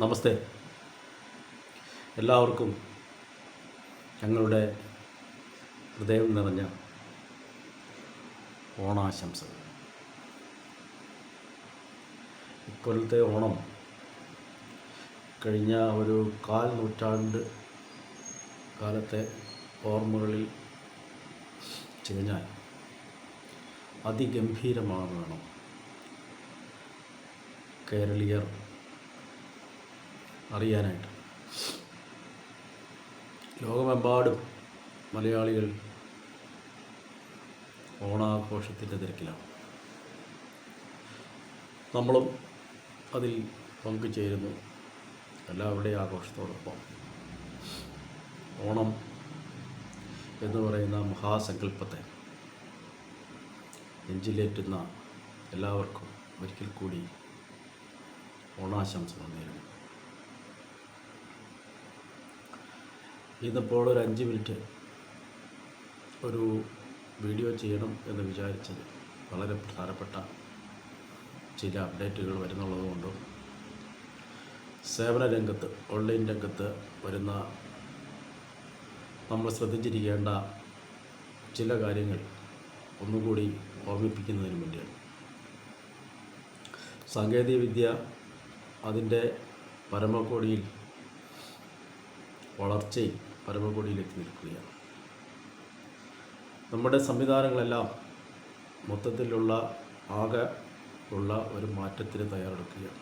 നമസ്തേ. എല്ലാവർക്കും ഞങ്ങളുടെ ഹൃദയം നിറഞ്ഞ ഓണാശംസകൾ. ഇക്കൊല്ലത്തെ ഓണം കഴിഞ്ഞ ഒരു കാൽ നൂറ്റാണ്ട് കാലത്തെ ഓർമ്മകളിൽ ചികഞ്ഞാൽ അതിഗംഭീരമാണെന്ന് വേണം കേരളീയർ അറിയാനായിട്ട്. ലോകമെമ്പാടും മലയാളികൾ ഓണാഘോഷത്തിൻ്റെ തിരക്കിലാണ്. നമ്മളും അതിൽ പങ്കുചേരുന്നു, എല്ലാവരുടെയും ആഘോഷത്തോടൊപ്പം. ഓണം എന്ന് പറയുന്ന മഹാസങ്കല്പത്തെ നെഞ്ചിലേറ്റുന്ന എല്ലാവർക്കും ഒരിക്കൽ കൂടി ഓണാശംസകൾ നേരുന്നു. ഇന്നിപ്പോൾ ഒരു 5 മിനിറ്റ് ഒരു വീഡിയോ ചെയ്യണം എന്ന് വിചാരിച്ചത് വളരെ പ്രധാനപ്പെട്ട ചില അപ്ഡേറ്റുകൾ വരുന്നുള്ളതുകൊണ്ടും സേവന രംഗത്ത്, ഓൺലൈൻ രംഗത്ത് വരുന്ന നമ്മൾ ശ്രദ്ധിച്ചിരിക്കേണ്ട ചില കാര്യങ്ങൾ ഒന്നുകൂടി ഓർമ്മിപ്പിക്കുന്നതിന് വേണ്ടിയാണ്. സാങ്കേതികവിദ്യ അതിൻ്റെ പരമകോടിയിൽ വളർച്ചയിൽ പരമകോടിയിലെത്തി നിൽക്കുകയാണ്. നമ്മുടെ സംവിധാനങ്ങളെല്ലാം മൊത്തത്തിലുള്ള ആകെ ഉള്ള ഒരു മാറ്റത്തിന് തയ്യാറെടുക്കുകയാണ്.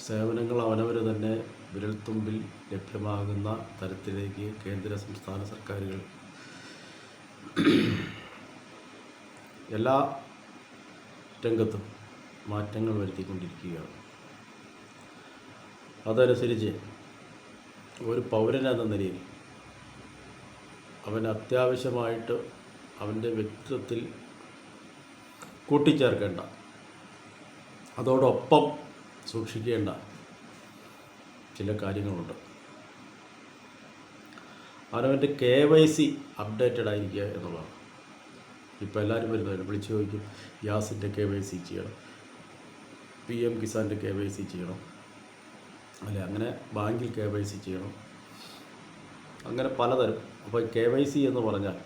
സേവനങ്ങൾ അവനവർ തന്നെ വിരൽത്തുമ്പിൽ ലഭ്യമാകുന്ന തരത്തിലേക്ക് കേന്ദ്ര സംസ്ഥാന സർക്കാരുകൾ എല്ലാ രംഗത്തും മാറ്റങ്ങൾ വരുത്തിക്കൊണ്ടിരിക്കുകയാണ്. അതനുസരിച്ച് ഒരു പൗരനെന്ന നിലയിൽ അവൻ അത്യാവശ്യമായിട്ട് അവൻ്റെ വ്യക്തിത്വത്തിൽ കൂട്ടിച്ചേർക്കേണ്ട, അതോടൊപ്പം സൂക്ഷിക്കേണ്ട ചില കാര്യങ്ങളുണ്ട്. അവനവൻ്റെ KYC അപ്ഡേറ്റഡ് ആയിരിക്കുക എന്നുള്ളതാണ്. ഇപ്പോൾ എല്ലാവരും വരുന്നവരും വിളിച്ചു ചോദിക്കും, ഗ്യാസിൻ്റെ KYC ചെയ്യണം, PM കിസാൻ്റെ KYC ചെയ്യണം, അല്ലെ അങ്ങനെ ബാങ്കിൽ KYC ചെയ്യണം, അങ്ങനെ പലതരം. അപ്പോൾ KYC എന്ന് പറഞ്ഞാൽ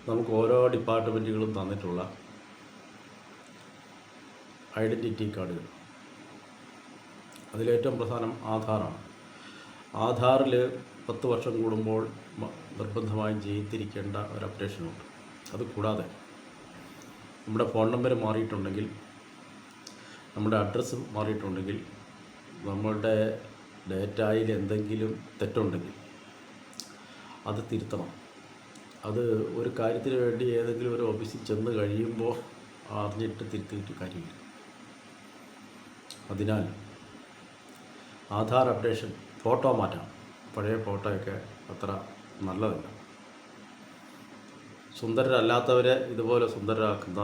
നമുക്ക് ഓരോ ഡിപ്പാർട്ട്മെൻറ്റുകളും തന്നിട്ടുള്ള ഐഡൻറ്റിറ്റി കാർഡുകൾ. അതിലേറ്റവും പ്രധാനം ആധാറാണ്. ആധാറിൽ 10 വർഷം കൂടുമ്പോൾ നിർബന്ധമായും ചെയ്തിരിക്കേണ്ട ഒരു അപ്ഡേഷനുണ്ട്. അതുകൂടാതെ നമ്മുടെ ഫോൺ നമ്പർ മാറിയിട്ടുണ്ടെങ്കിൽ, നമ്മുടെ അഡ്രസ്സ് മാറിയിട്ടുണ്ടെങ്കിൽ, നമ്മളുടെ ഡേറ്റയിൽ എന്തെങ്കിലും തെറ്റുണ്ടെങ്കിൽ അത് തിരുത്തണം. അത് ഒരു കാര്യത്തിന് വേണ്ടി ഏതെങ്കിലും ഒരു ഓഫീസിൽ ചെന്ന് കഴിയുമ്പോൾ അറിഞ്ഞിട്ട് തിരുത്തിയിട്ട് കാര്യമില്ല. അതിനാൽ ആധാർ അപ്ഡേഷൻ, ഫോട്ടോ മാറ്റാം. പഴയ ഫോട്ടോയൊക്കെ അത്ര നല്ലതല്ല. സുന്ദരരല്ലാത്തവരെ ഇതുപോലെ സുന്ദരരാക്കുന്ന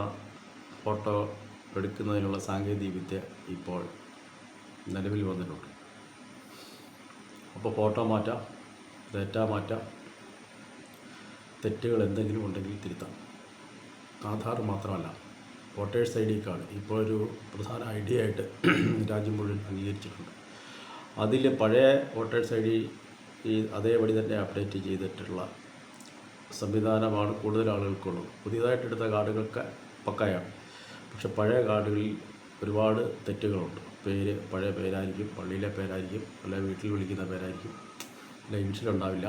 ഫോട്ടോ എടുക്കുന്നതിനുള്ള സാങ്കേതികവിദ്യ ഇപ്പോൾ നിലവിൽ വന്നിട്ടുണ്ട്. അപ്പോൾ ഫോട്ടോ മാറ്റാം, ഡേറ്റ മാറ്റാം, തെറ്റുകൾ എന്തെങ്കിലും ഉണ്ടെങ്കിൽ തിരുത്താം. ആധാർ മാത്രമല്ല, വോട്ടേഴ്സ് ID കാർഡ് ഇപ്പോൾ ഒരു പ്രധാന ഐഡിയ ആയിട്ട് രാജ്യം മുഴുവൻ അംഗീകരിച്ചിട്ടുണ്ട്. അതിൽ പഴയ വോട്ടേഴ്സ് ID അതേപടി തന്നെ അപ്ഡേറ്റ് ചെയ്തിട്ടുള്ള സംവിധാനമാണ് കൂടുതൽ ആളുകൾക്കുള്ളത്. പുതിയതായിട്ടെടുത്ത കാർഡുകൾക്ക് പക്കയാണ്. പക്ഷെ പഴയ കാർഡുകളിൽ ഒരുപാട് തെറ്റുകളുണ്ട്. പേര് പഴയ പേരായിരിക്കും, പള്ളിയിലെ പേരായിരിക്കും, അല്ലെങ്കിൽ വീട്ടിൽ വിളിക്കുന്ന പേരായിരിക്കും, അല്ലെങ്കിൽ ഇൻഷൽ ഉണ്ടാവില്ല.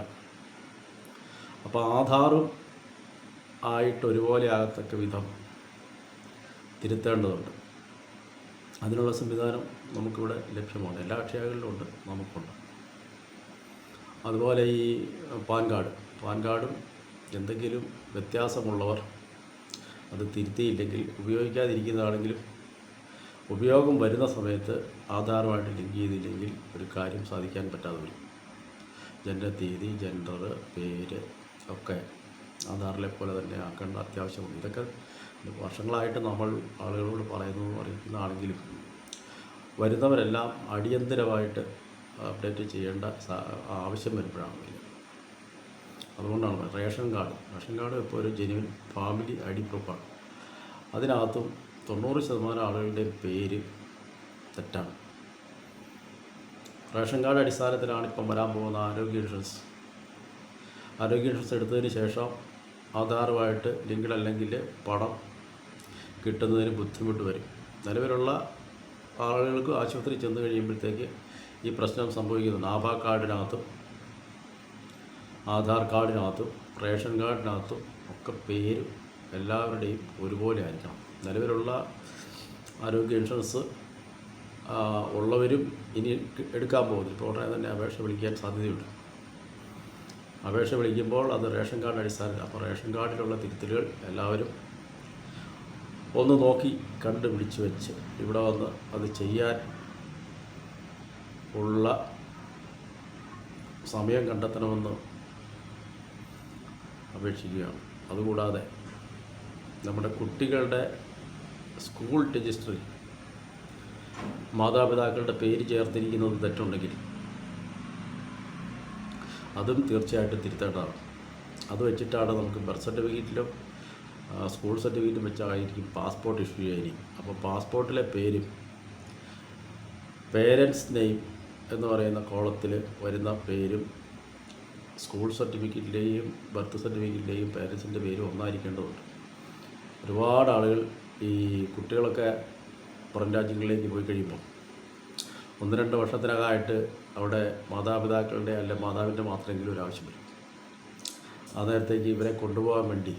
അപ്പോൾ ആധാറും ആയിട്ട് ഒരുപോലെ ആകത്തക്ക വിധം തിരുത്തേണ്ടതുണ്ട്. അതിനുള്ള സംവിധാനം നമുക്കിവിടെ ലഭ്യമാണ്. എല്ലാ കക്ഷികളിലും ഉണ്ട്, നമുക്കുണ്ട്. അതുപോലെ ഈ പാൻ കാർഡും എന്തെങ്കിലും വ്യത്യാസമുള്ളവർ അത് തിരുത്തിയില്ലെങ്കിൽ, ഉപയോഗിക്കാതിരിക്കുന്നതാണെങ്കിലും ഉപയോഗം വരുന്ന സമയത്ത് ആധാറുമായിട്ട് ലിങ്ക് ചെയ്തില്ലെങ്കിൽ ഒരു കാര്യം സാധിക്കാൻ പറ്റാതെ വരും. ജനനത്തീയതി, ജെൻഡർ, പേര് ഒക്കെ ആധാറിലെ പോലെ തന്നെ ആക്കേണ്ട അത്യാവശ്യമുണ്ട്. ഇതൊക്കെ വർഷങ്ങളായിട്ട് നമ്മൾ ആളുകളോട് അറിയിക്കുന്നതാണെങ്കിലും വരുന്നവരെല്ലാം അടിയന്തരമായിട്ട് അപ്ഡേറ്റ് ചെയ്യേണ്ട ആവശ്യം വരുമ്പോഴാണ് വരിക. അതുകൊണ്ടാണ് റേഷൻ കാർഡ് ഇപ്പോൾ ഒരു ജെന്യുവൻ ഫാമിലി ID പ്രൂഫാണ്. അതിനകത്തും 90% ആളുകളുടെയും പേര് തെറ്റാണ്. റേഷൻ കാർഡ് അടിസ്ഥാനത്തിലാണ് ഇപ്പം വരാൻ പോകുന്ന ആരോഗ്യ ഇൻഷുറൻസ്. ആരോഗ്യ ഇൻഷുറൻസ് എടുത്തതിന് ശേഷം ആധാറുമായിട്ട് ലിങ്ക്ഡ് അല്ലെങ്കിൽ പണം കിട്ടുന്നതിന് ബുദ്ധിമുട്ട് വരും. നിലവിലുള്ള ആളുകൾക്ക് ആശുപത്രി ചെന്ന് കഴിയുമ്പോഴത്തേക്ക് ഈ പ്രശ്നം സംഭവിക്കുന്നുണ്ട്. ആധാർ കാർഡിനകത്തും ആധാർ കാർഡിനകത്തും റേഷൻ കാർഡിനകത്തും ഒക്കെ പേരും എല്ലാവരുടെയും ഒരുപോലെ ആയിരിക്കണം. നിലവിലുള്ള ആരോഗ്യ ഇൻഷുറൻസ് ഉള്ളവരും ഇനി എടുക്കാൻ പോകുന്നു. ഇപ്പോൾ ഉടനെ തന്നെ അപേക്ഷ വിളിക്കാൻ സാധ്യതയുണ്ട്. അപേക്ഷ വിളിക്കുമ്പോൾ അത് റേഷൻ കാർഡ് അടിസ്ഥാനത്തിൽ. അപ്പോൾ റേഷൻ കാർഡിലുള്ള തിരുത്തലുകൾ എല്ലാവരും ഒന്ന് നോക്കി കണ്ടുപിടിച്ച് വെച്ച് ഇവിടെ വന്ന് അത് ചെയ്യാൻ ഉള്ള സമയം കണ്ടെത്തണമെന്ന് അപേക്ഷിക്കുകയാണ്. അതുകൂടാതെ നമ്മുടെ കുട്ടികളുടെ സ്കൂൾ രജിസ്റ്ററിൽ മാതാപിതാക്കളുടെ പേര് ചേർത്തിരിക്കുന്നത് തെറ്റുണ്ടെങ്കിൽ അതും തീർച്ചയായിട്ടും തിരുത്തേണ്ടതാണ്. അത് വെച്ചിട്ടാണ് നമുക്ക് ബർത്ത് സർട്ടിഫിക്കറ്റിലും സ്കൂൾ സർട്ടിഫിക്കറ്റും വെച്ചായിരിക്കും പാസ്പോർട്ട് ഇഷ്യൂ ചെയ്യാനിരിക്കും. അപ്പോൾ പാസ്പോർട്ടിലെ പേരും പേരൻസ് നെയിം എന്ന് പറയുന്ന കോളത്തിൽ വരുന്ന പേരും സ്കൂൾ സർട്ടിഫിക്കറ്റിലെയും ബർത്ത് സർട്ടിഫിക്കറ്റിലെയും പേരൻസിൻ്റെ പേരും ഒന്നായിരിക്കേണ്ടതുണ്ട്. ഒരുപാട് ആളുകൾ ഈ കുട്ടികളൊക്കെ പുറം രാജ്യങ്ങളിലേക്ക് പോയി കഴിയുമ്പോൾ 1-2 വർഷത്തിനകമായിട്ട് അവിടെ മാതാപിതാക്കളുടെ അല്ല മാതാവിൻ്റെ മാത്രമെങ്കിലും ഒരു ആവശ്യം വരും. ആ നേരത്തേക്ക് ഇവരെ കൊണ്ടുപോകാൻ വേണ്ടി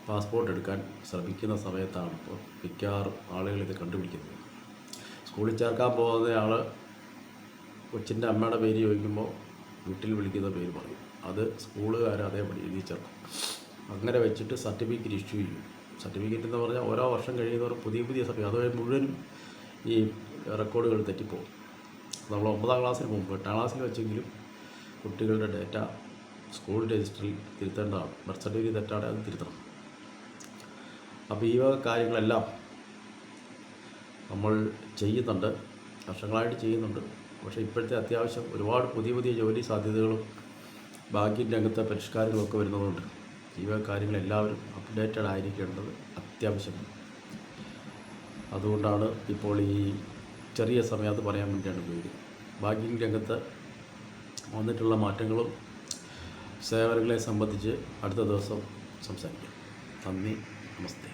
പാസ്പോർട്ട് എടുക്കാൻ ശ്രമിക്കുന്ന സമയത്താണ് ഇപ്പോൾ മിക്കവാറും ആളുകൾ ഇത് കണ്ടുപിടിക്കുന്നത്. സ്കൂളിൽ ചേർക്കാൻ പോകുന്ന ആൾ കൊച്ചിൻ്റെ അമ്മയുടെ പേര് ചോദിക്കുമ്പോൾ വീട്ടിൽ വിളിക്കുന്ന പേര് പറയും. അത് സ്കൂളുകാർ അതേപടി എഴുതി ചേർക്കും. അങ്ങനെ വെച്ചിട്ട് സർട്ടിഫിക്കറ്റ് ഇഷ്യൂ ചെയ്യും. സർട്ടിഫിക്കറ്റ് എന്ന് പറഞ്ഞാൽ ഓരോ വർഷം കഴിയുന്നവർ പുതിയ സർട്ടിഫിക്കറ്റ് അതുവരെ മുഴുവനും ഈ റെക്കോർഡുകൾ തെറ്റിപ്പോകും. നമ്മൾ 9ാം ക്ലാസ്സിന് മുമ്പ് 8ാം ക്ലാസ്സിൽ വെച്ചെങ്കിലും കുട്ടികളുടെ ഡേറ്റ സ്കൂൾ രജിസ്റ്ററിൽ തിരുത്തേണ്ടതാണ്. ബർത്ത് സർട്ടിഫിക്കറ്റ് തെറ്റാണെങ്കിൽ അത് തിരുത്തണം. അപ്പോൾ ഈ വക കാര്യങ്ങളെല്ലാം നമ്മൾ ചെയ്യുന്നുണ്ട്, വർഷങ്ങളായിട്ട് ചെയ്യുന്നുണ്ട്. പക്ഷേ ഇപ്പോഴത്തെ അത്യാവശ്യം ഒരുപാട് പുതിയ ജോലി സാധ്യതകളും ബാങ്കിങ് രംഗത്തെ പരിഷ്കാരങ്ങളൊക്കെ വരുന്നതുകൊണ്ട് ഈ വക കാര്യങ്ങളെല്ലാവരും അപ്ഡേറ്റഡ് ആയിരിക്കേണ്ടത് അത്യാവശ്യമാണ്. അതുകൊണ്ടാണ് ഇപ്പോൾ ഈ ചെറിയ സമയത്ത് പറയാൻ വേണ്ടിയാണ് ഉപയോഗിക്കുന്നത്. ബാങ്കിങ് രംഗത്ത് വന്നിട്ടുള്ള മാറ്റങ്ങളും സേവനങ്ങളെ സംബന്ധിച്ച് അടുത്ത ദിവസം സംസാരിക്കാം. നന്ദി, നമസ്തേ.